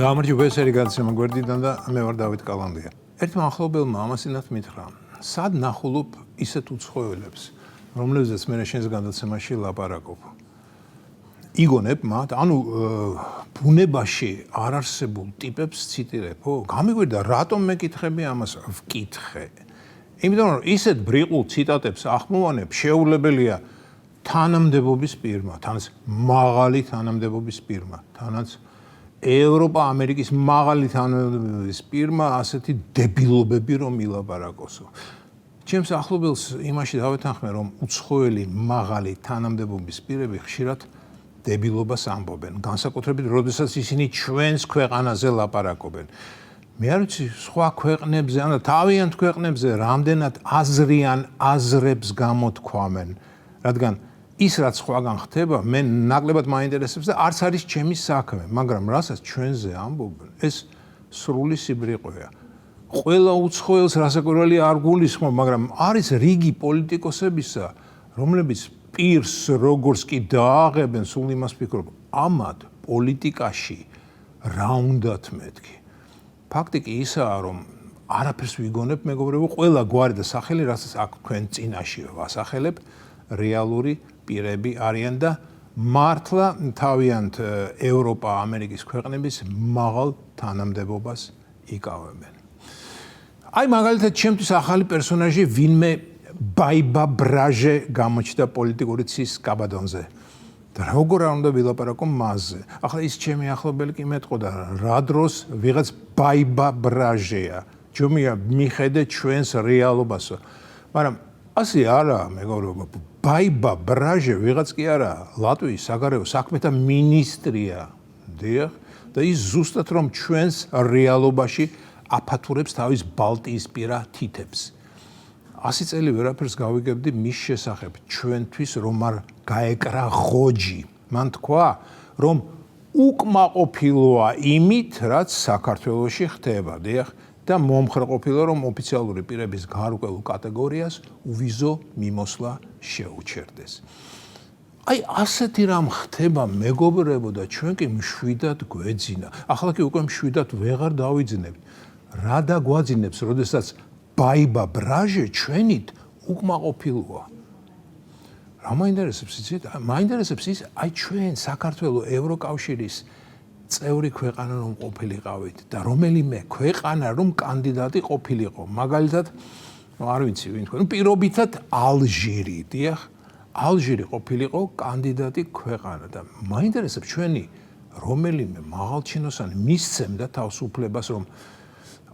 გამარჯობა, ეს არის გადაცემა გვერდიდან და მე ვარ დავით კალანდია. ერთმა ახლობელმა ამასინათ მითხრა, სად ნახულობ ისეთ უცხოელებს, რომლებზეც მე შენს გადაცემაში ლაპარაკობ. იგონებ მათ, ანუ ბუნებაში არ არსებულ ტიპებს ციტირებო. გამიგვირდა, რატომ მეკითხები ამას? ვკითხე. იმიტომ რომ ისეთ ბრიყულ ციტატებს ახმოვანებ, შეუძლებელია თანამდებობის პირმა, თანაც მაღალი თანამდებობის პირმა, თანაც ევროპა ამერიკის მაღალი თანამდებობის პირმა ასეთი დებილობები რომ ილაპარაკოსო. ჩემს ახლობელს იმაში დავეთანხმე, რომ უცხოელი მაღალი თანამდებობის პირები ხშირად დებილობას ამბობენ, განსაკუთრებით როდესაც ისინი ჩვენს ქვეყანაზე ლაპარაკობენ. მე არ ვიცი სხვა ქვეყნებზე, ან თავიანთ ქვეყნებზე რამდენად აზრიან აზრებს გამოთქვამენ, რადგან ის რაც სხვაგან ხდება, მე ნაკლებად მაინტერესებს და არც არის ჩემი საქმე, მაგრამ რასაც ჩვენზე ამბობენ, ეს სრული სიბრიყვეა. ყველა უცხოელს რასაკვირველი არ გულისხმობ, მაგრამ არის რიგი პოლიტიკოსებისა, რომლებიც პირს როგორც კი დააღებენ, სულ იმას ფიქრობ, ამად პოლიტიკაში რა უნდათ მეთქი. ფაქტი კი ისაა, რომ არაფერს ვიგონებ, მეგობრებო, ყველა გვარი და სახელი, რასაც აქ თქვენ წინაშე ვასახელებ, რეალური პირები არიან და მართლა თავიანთ ევროპა, ამერიკის ქვეყნების მაღალ თანამდებობას იკავებენ. აი მაგალითად ჩემთვის ახალი პერსონაჟი ვინმე ბაიბა ბრაჟე გამოჩნდა პოლიტიკური ცის კაბადონზე. და როგორ არ უნდა ვილაპარაკო მასზე. ახლა ის ჩემი ახლობელი კი მეტყოდა, რა დროს ვიღაც ბაიბა ბრაჟეა. ჯომია მიხედე ჩვენს რეალობასო. მაგრამ ასე არა, მეგობრებო, ბაიბა ბრაჟე ვიღაც კი არა, ლატვიის საგარეო საქმეთა მინისტრია. დიახ, და ის ზუსტად რომ ჩვენს რეალობაში აფათურებს თავის ბალტიისპირა თითებს. 100 წელი ვერაფერს გავიგებდი მის შესახებ, ჩვენთვის რომ არ გაეკრა ღოჯი. მან თქვა, რომ უკმაყოფილოა იმით, რაც საქართველოში ხდება, დიახ, და მომხრეყოფილა, რომ ოფიციალური პირების გარკვეულ კატეგორიას უვიზო მიმოსვლა შეუჩერდეს. აი ასეთი რამ ხდება, მეგობრებო, და ჩვენ კი მშვიდად გვეძინა. ახლა კი უკვე მშვიდად ვეღარ დავიძინებთ. რა დაგვაძინებს, როდესაც ბაიბა ბრაჟე ჩვენით უკმაყოფილოა. რა მაინტერესებს იცით? მაინტერესებს ის, აი ჩვენ საქართველოს ევროკავშირის წევრი ქვეყანა რომ ყოფილიყავით და რომელიმე ქვეყანა რომ კანდიდატი ყოფილიყო. მაგალითად, არ ვიცი ვინ თქვა, პირობითად ალჟირი, დიახ, ალჟირი ყოფილიყო კანდიდატი ქვეყანა და მაინტერესებს ჩვენი რომელიმე მაღალჩინოსანი მისცემდა თავს უფლებას, რომ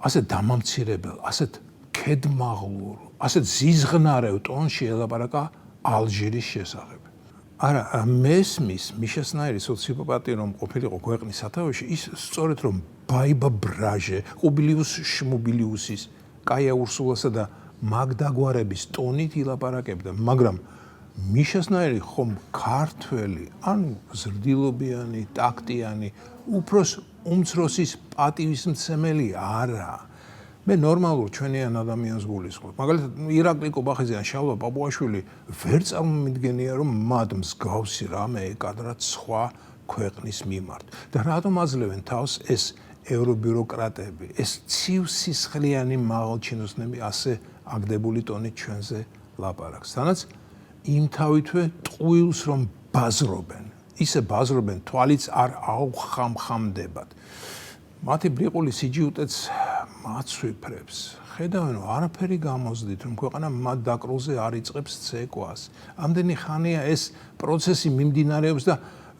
ასეთ დამამცირებელ, ასეთ ქედმაღლურ, ასეთ ზიზღნარევ ტონში ელაპარაკა ალჟირის შესახებ. არა, მესმის მიშასნაირი სოციოპატი რომ ყოფილიყო ქვეყნის სათავეში, ის სწორედ რომ ბაიბა ბრაჟე, უბილიუს შმუბილიუსის, კაია ურსულასა და მაგდაგვარების ტონით ილაპარაკებდა, მაგრამ მიშასნაირი ხომ ქართველი, ანუ ზრდილობიანი, ტაქტიანი, უფროს უმცროსის პატივისმცემელი არა. მე ნორმალურ ჩვენიან ადამიანს გულისხმობ. მაგალითად, ირაკლი კობახიძე ან შალვა პაპუაშვილი ვერ წარმომიდგენია, რომ მათ მსგავსი რამე ეკადრათ სხვა ქვეყნის მიმართ. და რატომ აძლევენ თავს ეს ევრობიუროკრატები, ეს ცივსისხლიანი მაღალჩინოსნები ასე აგდებული ტონით ჩვენზე ლაპარაკს. თანაც იმთავითვე ტყუილს რომ ბაზრობენ. ისე ბაზრობენ, თვალიც არ აუხამხამდებათ. მათი ბრიყული სიჯიუტეც მაცვიფრებს. ხედავენ, რომ არაფერი გამოზდით, რომ ქვეყანა მათ დაკრულზე არ იწყებს ცეკვას. ამდენი ხანია ეს პროცესი მიმდინარეობს და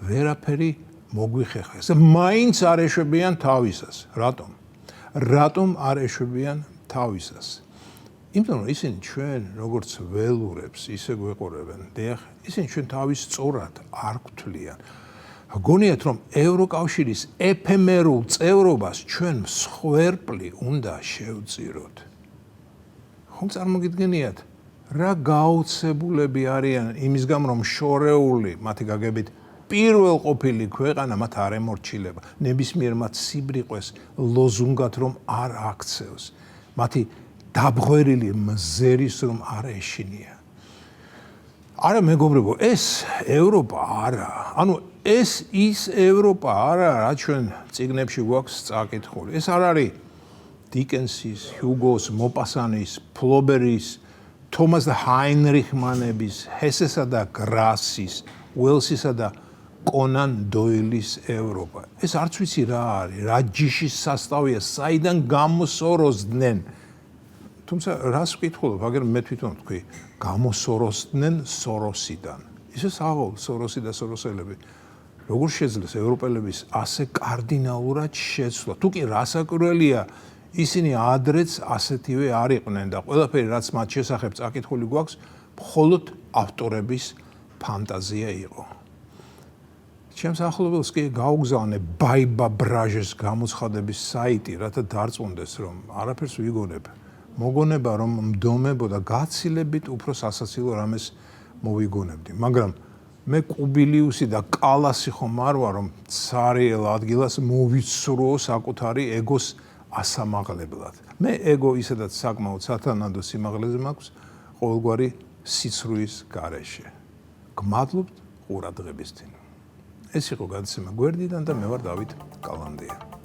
ვერაფერი მოგვიხეხეს. მაინც არ ეშვებიან თავისას. რატომ? რატომ არ ეშვებიან თავისას? იმიტომ რომ ისინი ჩვენ როგორც ველურებს ისე გვეყურებენ. დიახ, ისინი ჩვენ თავის სწორად არ გვთვლიან. გონიათ რომ ევროკავშირის ეფემერულ წევრობას ჩვენ მსხვერპლი უნდა შევწიროთ. ხომ წარმოგიდგენიათ, რა გაოცებულები არიან იმის გამო რომ შორეული, მათი გაგებით პირველ ყოფილი ქვეყანა მათ არ ემორჩილება. ნებისმიერ მათ სიბრიყვეს ლოზუნგად რომ არ აქცევს. მათი დაბღვერილი მზერის რომ არ ეშინია. არა მეგობრებო, ეს ევროპა არა. ანუ ეს ის ევროპა არა, რაც ჩვენ წიგნებში გვაქვს წაკითხული. ეს არ არის დიკენსის, ჰიუგოს, მოპასანის, ფლობერის, თომას და ჰაინრიხმანების, ჰესესა და გრასის, უელსისა და კონან დოილის ევროპა. ეს არც ვიცი რა არის, რა ჯიშის სასწავია, საიდან გამოსოროსდნენ. თუმცა რას ვკითხულობ, მაგრამ მე თვითონ ვთქვი, გამოსოროსდნენ სოროსიდან. ისე საღოლ სოროსი და სოროსელები. როგორ შეძლეს ევროპელების ასე კარდინალურად შეცვლა? თუ კი რასაკვირველია, ისინი ადრეც ასეთივე არ იყვნენ და ყველაფერი რაც მათ შესახებ წაკითხული გვაქვს, მხოლოდ ავტორების ფანტაზია იყო. ჩემს ახლობელს კი გაუგზავნე ბაიბა ბრაჟეს გამოცხადების საიტი, რათა დარწმუნდეს, რომ არაფერს ვიგონებ. მოგონება, რომ მდომებოდა გაცილებით უფრო სასაცილო რამეს მოვიგონებდი, მაგრამ მე კუბილიუსი და კალასი ხომ არ ვარ, რომ ცარიელ ადგილას მოვიცრუო საკუთარი ეგოს ასამაღლებლად. მე ეგო ისედაც საკმაოდ სათანადო სიმაღლეზე მაქვს ყოველგვარი სიცრუის გარეშე. გმადლობთ ყურადღებისთვის. ეს იყო გადაცემა გვერდიდან და მე ვარ დავით კალანდია.